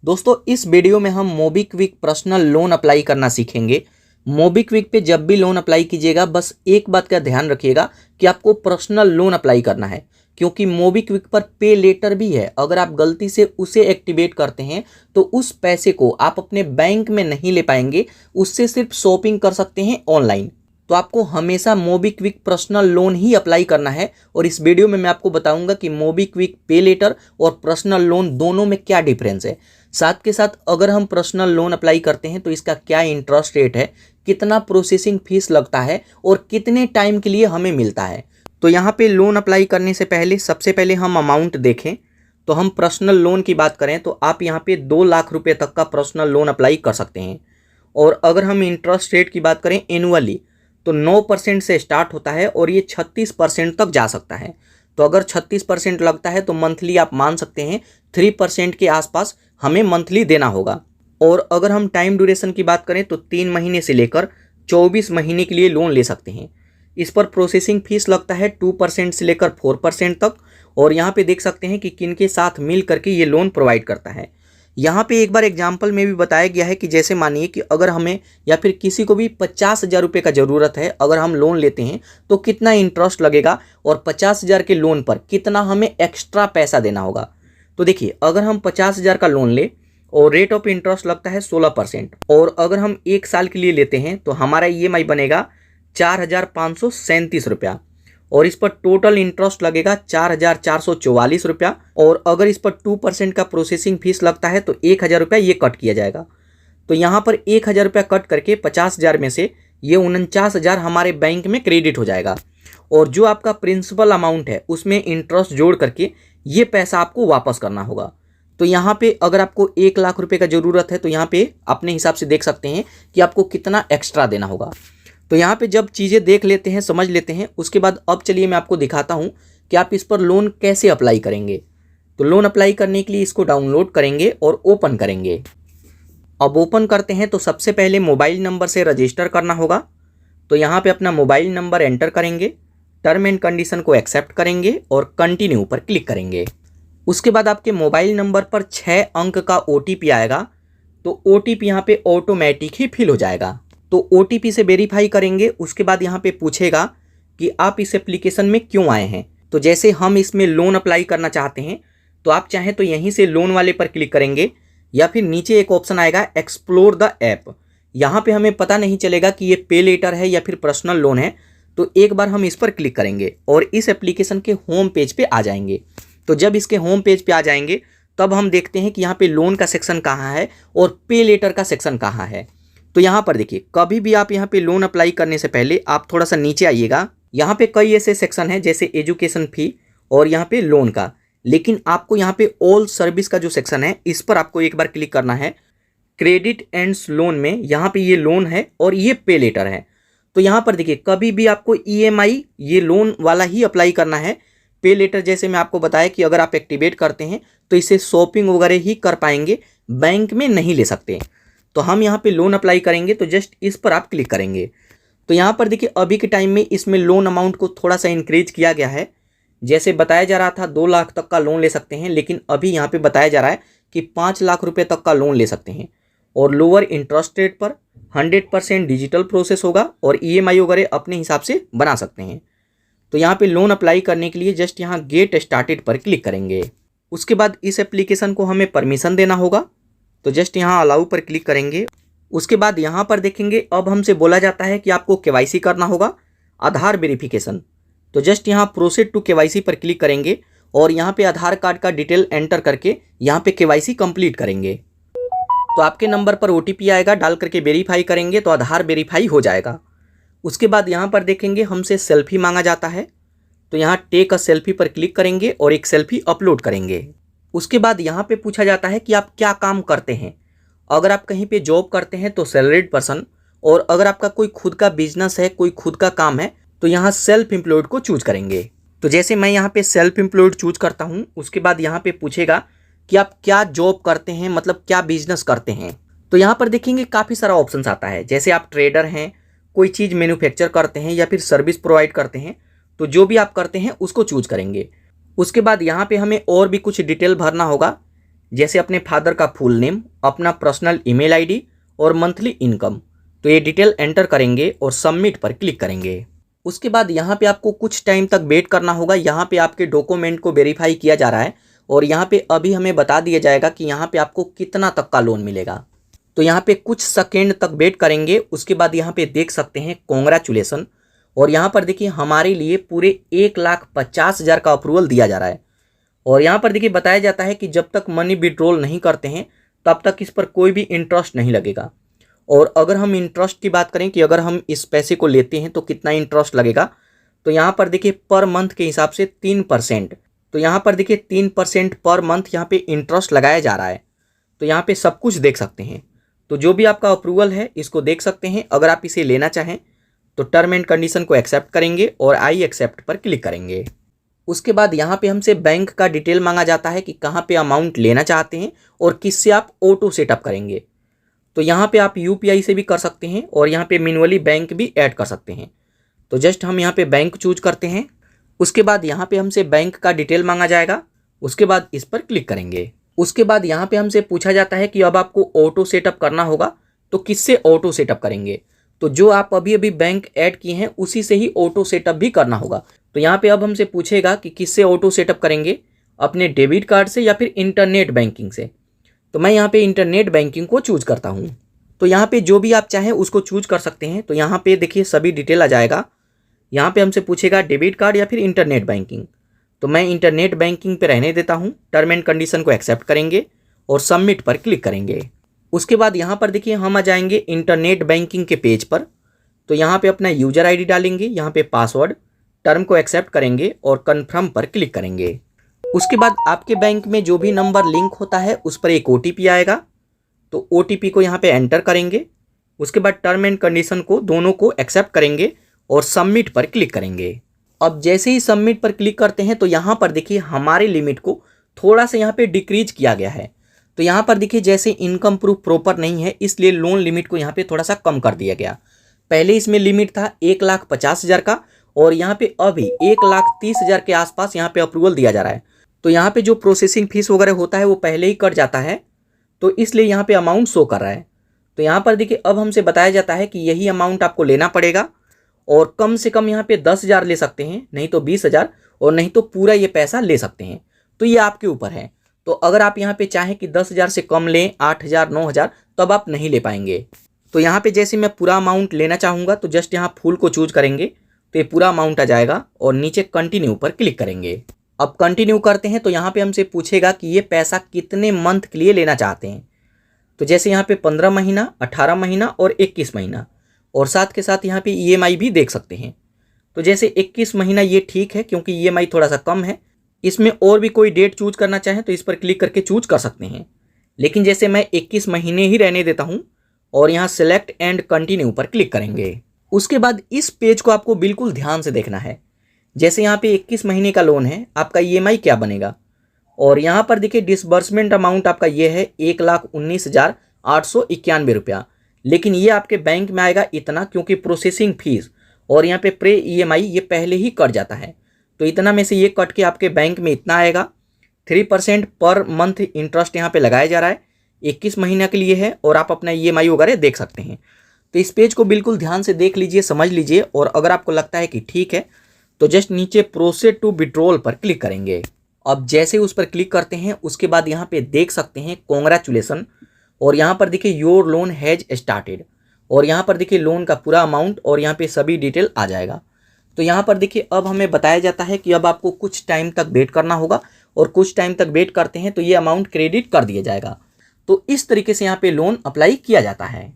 दोस्तों इस वीडियो में हम मोबीक्विक पर्सनल लोन अप्लाई करना सीखेंगे। मोबीक्विक पे जब भी लोन अप्लाई कीजिएगा बस एक बात का ध्यान रखिएगा कि आपको पर्सनल लोन अप्लाई करना है, क्योंकि मोबीक्विक पर पे लेटर भी है। अगर आप गलती से उसे एक्टिवेट करते हैं तो उस पैसे को आप अपने बैंक में नहीं ले पाएंगे, उससे सिर्फ शॉपिंग कर सकते हैं ऑनलाइन। तो आपको हमेशा मोबीक्विक पर्सनल लोन ही अप्लाई करना है। और इस वीडियो में मैं आपको बताऊंगा कि मोबीक्विक पे लेटर और पर्सनल लोन दोनों में क्या डिफरेंस है। साथ के साथ अगर हम पर्सनल लोन अप्लाई करते हैं तो इसका क्या इंटरेस्ट रेट है, कितना प्रोसेसिंग फीस लगता है और कितने टाइम के लिए हमें मिलता है। तो यहाँ पे लोन अप्लाई करने से पहले सबसे पहले हम अमाउंट देखें। तो हम पर्सनल लोन की बात करें तो आप यहाँ पे 2 लाख रुपए तक का पर्सनल लोन अप्लाई कर सकते हैं। और अगर हम इंटरेस्ट रेट की बात करें एनुअली तो 9% से स्टार्ट होता है और ये 36% तक जा सकता है। तो अगर 36% लगता है तो मंथली आप मान सकते हैं 3% के आसपास हमें मंथली देना होगा। और अगर हम टाइम ड्यूरेशन की बात करें तो 3 महीने से लेकर 24 महीने के लिए लोन ले सकते हैं। इस पर प्रोसेसिंग फीस लगता है 2% से लेकर 4% तक। और यहाँ पे देख सकते हैं कि किन के साथ मिल करके ये लोन प्रोवाइड करता है। यहाँ पे एक बार एग्जाम्पल में भी बताया गया है कि जैसे मानिए कि अगर हमें या फिर किसी को भी 50,000 रुपये का ज़रूरत है, अगर हम लोन लेते हैं तो कितना इंटरेस्ट लगेगा और 50,000 के लोन पर कितना हमें एक्स्ट्रा पैसा देना होगा। तो देखिए, अगर हम 50,000 का लोन ले और रेट ऑफ इंटरेस्ट लगता है 16%, और अगर हम 1 साल के लिए लेते हैं तो हमारा EMI बनेगा 4,537 रुपया और इस पर टोटल इंटरेस्ट लगेगा 4,444 रुपया। और अगर इस पर 2% का प्रोसेसिंग फीस लगता है तो 1,000 रुपया ये कट किया जाएगा। तो यहाँ पर 1,000 रुपया कट करके 50,000 में से ये 49,000 हमारे बैंक में क्रेडिट हो जाएगा। और जो आपका प्रिंसिपल अमाउंट है उसमें इंटरेस्ट जोड़ करके ये पैसा आपको वापस करना होगा। तो यहाँ पे अगर आपको 1 लाख रुपए का ज़रूरत है तो यहाँ पे अपने हिसाब से देख सकते हैं कि आपको कितना एक्स्ट्रा देना होगा। तो यहाँ पे जब चीज़ें देख लेते हैं, समझ लेते हैं, उसके बाद अब चलिए मैं आपको दिखाता हूँ कि आप इस पर लोन कैसे अप्लाई करेंगे। तो लोन अप्लाई करने के लिए इसको डाउनलोड करेंगे और ओपन करेंगे। अब ओपन करते हैं तो सबसे पहले मोबाइल नंबर से रजिस्टर करना होगा। तो यहाँ पे अपना मोबाइल नंबर एंटर करेंगे, टर्म एंड कंडीशन को एक्सेप्ट करेंगे और कंटिन्यू पर क्लिक करेंगे। उसके बाद आपके मोबाइल नंबर पर 6 अंक का OTP आएगा। तो OTP यहाँ पे ऑटोमेटिक ही फिल हो जाएगा। तो OTP से वेरीफाई करेंगे। उसके बाद यहाँ पे पूछेगा कि आप इस एप्लीकेशन में क्यों आए हैं। तो जैसे हम इसमें लोन अप्लाई करना चाहते हैं तो आप चाहें तो यहीं से लोन वाले पर क्लिक करेंगे, या फिर नीचे एक ऑप्शन आएगा एक्सप्लोर द ऐप। यहाँ पे हमें पता नहीं चलेगा कि ये पे लेटर है या फिर पर्सनल लोन है। तो एक बार हम इस पर क्लिक करेंगे और इस एप्लीकेशन के होम पेज पे आ जाएंगे। तो जब इसके होम पेज पे आ जाएंगे तब हम देखते हैं कि यहाँ पे लोन का सेक्शन कहाँ है और पे लेटर का सेक्शन कहाँ है। तो यहाँ पर देखिए, कभी भी आप यहाँ पे लोन अप्लाई करने से पहले आप थोड़ा सा नीचे आइएगा। यहाँ पे कई ऐसे सेक्शन हैं जैसे एजुकेशन फी और यहाँ पे लोन का, लेकिन आपको यहाँ पे ऑल सर्विस का जो सेक्शन है इस पर आपको एक बार क्लिक करना है। क्रेडिट एंड्स लोन में यहाँ पे ये लोन है और ये पे लेटर है। तो यहाँ पर देखिए, कभी भी आपको EMI ये लोन वाला ही अप्लाई करना है। पे लेटर जैसे मैं आपको बताया कि अगर आप एक्टिवेट करते हैं तो इसे शॉपिंग वगैरह ही कर पाएंगे, बैंक में नहीं ले सकते। तो हम यहाँ पे लोन अप्लाई करेंगे तो जस्ट इस पर आप क्लिक करेंगे। तो यहाँ पर देखिए, अभी के टाइम में इसमें लोन अमाउंट को थोड़ा सा इंक्रीज किया गया है। जैसे बताया जा रहा था 2 लाख तक का लोन ले सकते हैं, लेकिन अभी यहाँ पे बताया जा रहा है कि 5 लाख रुपये तक का लोन ले सकते हैं। और लोअर इंटरेस्ट रेट पर 100% डिजिटल प्रोसेस होगा और EMI वगैरह अपने हिसाब से बना सकते हैं। तो यहाँ पे लोन अप्लाई करने के लिए जस्ट यहाँ गेट स्टार्टेड पर क्लिक करेंगे। उसके बाद इस एप्लीकेशन को हमें परमिशन देना होगा। तो जस्ट यहाँ अलाउ पर क्लिक करेंगे। उसके बाद यहाँ पर देखेंगे अब हमसे बोला जाता है कि आपको KYC करना होगा, आधार वेरिफिकेशन। तो जस्ट यहाँ प्रोसीड टू KYC पर क्लिक करेंगे और यहाँ पे आधार कार्ड का डिटेल एंटर करके यहाँ पे KYC कंप्लीट करेंगे। तो आपके नंबर पर OTP आएगा, डाल करके वेरीफाई करेंगे तो आधार वेरीफाई हो जाएगा। उसके बाद यहाँ पर देखेंगे हमसे सेल्फी मांगा जाता है। तो यहाँ टेक अ सेल्फी पर क्लिक करेंगे और एक सेल्फी अपलोड करेंगे। उसके बाद यहाँ पे पूछा जाता है कि आप क्या काम करते हैं। अगर आप कहीं पे जॉब करते हैं तो सैलरीड पर्सन, और अगर आपका कोई खुद का बिजनेस है, कोई खुद का काम है, तो यहाँ सेल्फ एम्प्लॉयड को चूज करेंगे। तो जैसे मैं यहाँ पे सेल्फ एम्प्लॉयड चूज करता हूँ, उसके बाद यहाँ पे पूछेगा कि आप क्या जॉब करते हैं, मतलब क्या बिजनेस करते हैं। तो यहाँ पर देखेंगे काफ़ी सारा ऑप्शन आता है। जैसे आप ट्रेडर हैं, कोई चीज़ मैन्युफैक्चर करते हैं या फिर सर्विस प्रोवाइड करते हैं, तो जो भी आप करते हैं उसको चूज करेंगे। उसके बाद यहाँ पे हमें और भी कुछ डिटेल भरना होगा। जैसे अपने फादर का फुल नेम, अपना पर्सनल ईमेल आईडी और मंथली इनकम। तो ये डिटेल एंटर करेंगे और सबमिट पर क्लिक करेंगे। उसके बाद यहाँ पे आपको कुछ टाइम तक वेट करना होगा। यहाँ पे आपके डॉक्यूमेंट को वेरीफाई किया जा रहा है और यहाँ पे अभी हमें बता दिया जाएगा कि यहाँ पे आपको कितना तक का लोन मिलेगा। तो यहाँ पे कुछ सेकेंड तक वेट करेंगे। उसके बाद यहाँ पे देख सकते हैं कॉन्ग्रेचुलेसन, और यहाँ पर देखिए हमारे लिए पूरे 1,50,000 का अप्रूवल दिया जा रहा है। और यहाँ पर देखिए बताया जाता है कि जब तक मनी विड्रॉल नहीं करते हैं तब तक इस पर कोई भी इंटरेस्ट नहीं लगेगा। और अगर हम इंटरेस्ट की बात करें कि अगर हम इस पैसे को लेते हैं तो कितना इंटरेस्ट लगेगा, तो यहाँ पर देखिए पर मंथ के हिसाब से 3%। तो यहाँ पर देखिए 3% पर मंथ यहाँ पे इंटरेस्ट लगाया जा रहा है। तो यहाँ पे सब कुछ देख सकते हैं। तो जो भी आपका अप्रूवल है इसको देख सकते हैं। अगर आप इसे लेना चाहें तो टर्म एंड कंडीशन को एक्सेप्ट करेंगे और आई एक्सेप्ट पर क्लिक करेंगे। उसके बाद यहाँ पे हमसे बैंक का डिटेल मांगा जाता है कि कहाँ पे अमाउंट लेना चाहते हैं और किससे आप ऑटो सेटअप करेंगे। तो यहाँ पे आप यूपीआई से भी कर सकते हैं और यहाँ पे मैनुअली बैंक भी ऐड कर सकते हैं। तो जस्ट हम यहाँ पे बैंक चूज करते हैं। उसके बाद यहाँ पे हमसे बैंक का डिटेल मांगा जाएगा। उसके बाद इस पर क्लिक करेंगे। उसके बाद यहाँ पे हमसे पूछा जाता है कि अब आपको ऑटो सेटअप करना होगा तो किससे ऑटो सेटअप करेंगे। तो जो आप अभी अभी बैंक ऐड किए हैं उसी से ही ऑटो सेटअप भी करना होगा। तो यहाँ पे अब हमसे पूछेगा कि किससे ऑटो सेटअप करेंगे, अपने डेबिट कार्ड से या फिर इंटरनेट बैंकिंग से। तो मैं यहाँ पे इंटरनेट बैंकिंग को चूज करता हूँ। तो यहाँ पे जो भी आप चाहें उसको चूज कर सकते हैं। तो यहाँ पे देखिए सभी डिटेल आ जाएगा। यहाँ पे हमसे पूछेगा डेबिट कार्ड या फिर इंटरनेट बैंकिंग। तो मैं इंटरनेट बैंकिंग पे रहने देता हूँ। टर्म एंड कंडीशन को एक्सेप्ट करेंगे और सबमिट पर क्लिक करेंगे। उसके बाद यहाँ पर देखिए हम आ जाएंगे इंटरनेट बैंकिंग के पेज पर। तो यहाँ पे अपना यूजर आईडी डालेंगे, यहाँ पे पासवर्ड, टर्म को एक्सेप्ट करेंगे और कन्फर्म पर क्लिक करेंगे। उसके बाद आपके बैंक में जो भी नंबर लिंक होता है उस पर एक ओटीपी आएगा। तो ओटीपी को यहाँ पे एंटर करेंगे। उसके बाद टर्म एंड कंडीशन को दोनों को एक्सेप्ट करेंगे और सबमिट पर क्लिक करेंगे। अब जैसे ही सबमिट पर क्लिक करते हैं तो यहाँ पर देखिए हमारे लिमिट को थोड़ा सा यहाँ पे डिक्रीज किया गया है। तो यहाँ पर देखिए जैसे इनकम प्रूफ प्रॉपर नहीं है इसलिए लोन लिमिट को यहाँ पे थोड़ा सा कम कर दिया गया। पहले इसमें लिमिट था 1,50,000 का और यहाँ पे अभी 1,30,000 के आसपास यहाँ पे अप्रूवल दिया जा रहा है। तो यहाँ पे जो प्रोसेसिंग फीस वगैरह होता है वो पहले ही कट जाता है, तो इसलिए यहाँ पे अमाउंट शो कर रहा है। तो यहाँ पर देखिए अब हमसे बताया जाता है कि यही अमाउंट आपको लेना पड़ेगा और कम से कम यहाँ पे 10,000 ले सकते हैं, नहीं तो 20,000 और नहीं तो पूरा ये पैसा ले सकते हैं। तो ये आपके ऊपर है। तो अगर आप यहाँ पे चाहें कि 10,000 से कम लें, 8,000, 9,000, तब आप नहीं ले पाएंगे। तो यहाँ पे जैसे मैं पूरा अमाउंट लेना चाहूँगा तो जस्ट यहाँ फुल को चूज करेंगे तो ये पूरा अमाउंट आ जाएगा और नीचे कंटिन्यू पर क्लिक करेंगे। अब कंटिन्यू करते हैं तो यहाँ पे हमसे पूछेगा कि ये पैसा कितने मंथ के लिए लेना चाहते हैं। तो जैसे यहाँ पे 15 महीना, 18 महीना और 21 महीना, और साथ के साथ यहाँ पे ईएमआई भी देख सकते हैं। तो जैसे 21 महीना ये ठीक है क्योंकि ईएमआई थोड़ा सा कम है। इसमें और भी कोई डेट चूज करना चाहें तो इस पर क्लिक करके चूज कर सकते हैं, लेकिन जैसे मैं 21 महीने ही रहने देता हूँ और यहाँ सेलेक्ट एंड कंटिन्यू पर क्लिक करेंगे। उसके बाद इस पेज को आपको बिल्कुल ध्यान से देखना है। जैसे यहाँ पे 21 महीने का लोन है, आपका ईएमआई क्या बनेगा, और यहाँ पर देखिए डिसबर्समेंट अमाउंट आपका ये है 1,19,891 रुपया, लेकिन ये आपके बैंक में आएगा इतना क्योंकि प्रोसेसिंग फीस और यहाँ पे प्रे ईएमआई ये पहले ही कट जाता है। तो इतना में से ये कट के आपके बैंक में इतना आएगा। 3% पर मंथ इंटरेस्ट यहाँ पे लगाया जा रहा है, 21 महीना के लिए है और आप अपना ईएमआई वगैरह देख सकते हैं। तो इस पेज को बिल्कुल ध्यान से देख लीजिए, समझ लीजिए, और अगर आपको लगता है कि ठीक है तो जस्ट नीचे प्रोसीड टू विड्रॉल पर क्लिक करेंगे। अब जैसे उस पर क्लिक करते हैं उसके बाद यहाँ पे देख सकते हैं कॉन्ग्रेचुलेसन, और यहाँ पर देखिए योर लोन हैज स्टार्टेड, और यहाँ पर देखिए लोन का पूरा अमाउंट और यहाँ पे सभी डिटेल आ जाएगा। तो यहाँ पर देखिए अब हमें बताया जाता है कि अब आपको कुछ टाइम तक वेट करना होगा, और कुछ टाइम तक वेट करते हैं तो ये अमाउंट क्रेडिट कर दिया जाएगा। तो इस तरीके से यहाँ पे लोन अप्लाई किया जाता है।